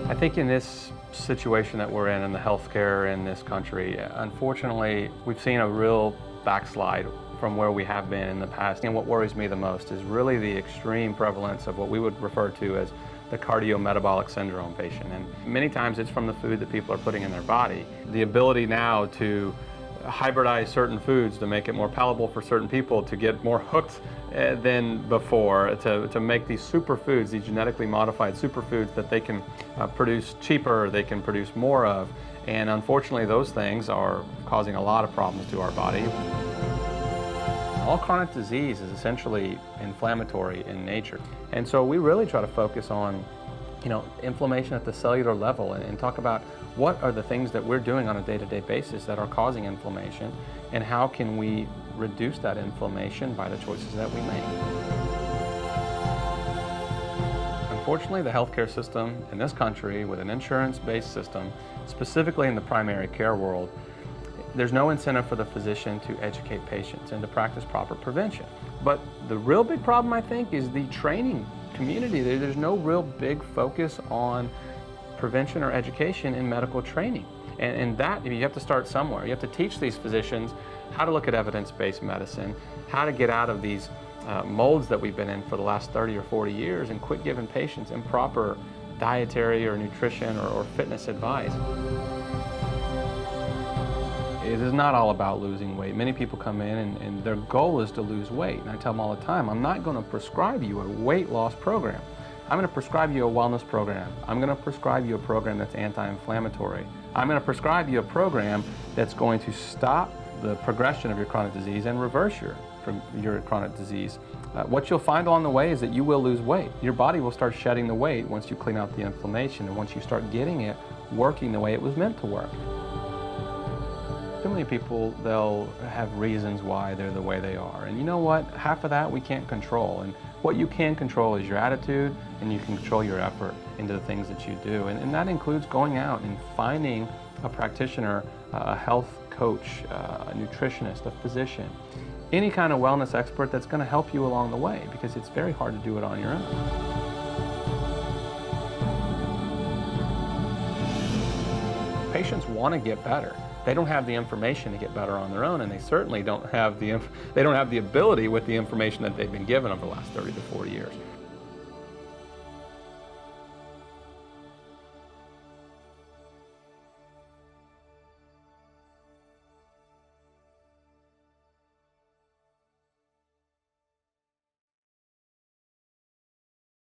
I think in this situation that we're in the healthcare in this country, unfortunately, we've seen a real backslide from where we have been in the past. And what worries me the most is really the extreme prevalence of what we would refer to as the cardiometabolic syndrome patient. And many times it's from the food that people are putting in their body. The ability now to hybridize certain foods to make it more palatable for certain people, to get more hooked than before, to make these superfoods, these genetically modified superfoods that they can produce cheaper, they can produce more of. And unfortunately, those things are causing a lot of problems to our body. All chronic disease is essentially inflammatory in nature. And so we really try to focus on inflammation at the cellular level and talk about what are the things that we're doing on a day-to-day basis that are causing inflammation, and how can we reduce that inflammation by the choices that we make. Unfortunately, the healthcare system in this country, with an insurance-based system, specifically in the primary care world, there's no incentive for the physician to educate patients and to practice proper prevention. But the real big problem, I think, is the training community. There's no real big focus on prevention or education in medical training. And that, you have to start somewhere. You have to teach these physicians how to look at evidence-based medicine, how to get out of these molds that we've been in for the last 30 or 40 years and quit giving patients improper dietary or nutrition or fitness advice. It is not all about losing weight. Many people come in and their goal is to lose weight. And I tell them all the time, I'm not going to prescribe you a weight loss program. I'm going to prescribe you a wellness program. I'm going to prescribe you a program that's anti-inflammatory. I'm going to prescribe you a program that's going to stop the progression of your chronic disease and reverse your chronic disease. What you'll find along the way is that you will lose weight. Your body will start shedding the weight once you clean out the inflammation and once you start getting it working the way it was meant to work. Too many people, they'll have reasons why they're the way they are. And you know what? Half of that we can't control. And what you can control is your attitude, and you can control your effort into the things that you do. And that includes going out and finding a practitioner, a health coach, a nutritionist, a physician, any kind of wellness expert that's going to help you along the way, because it's very hard to do it on your own. Patients want to get better. They don't have the information to get better on their own, and they certainly don't have the ability with the information that they've been given over the last 30 to 40 years.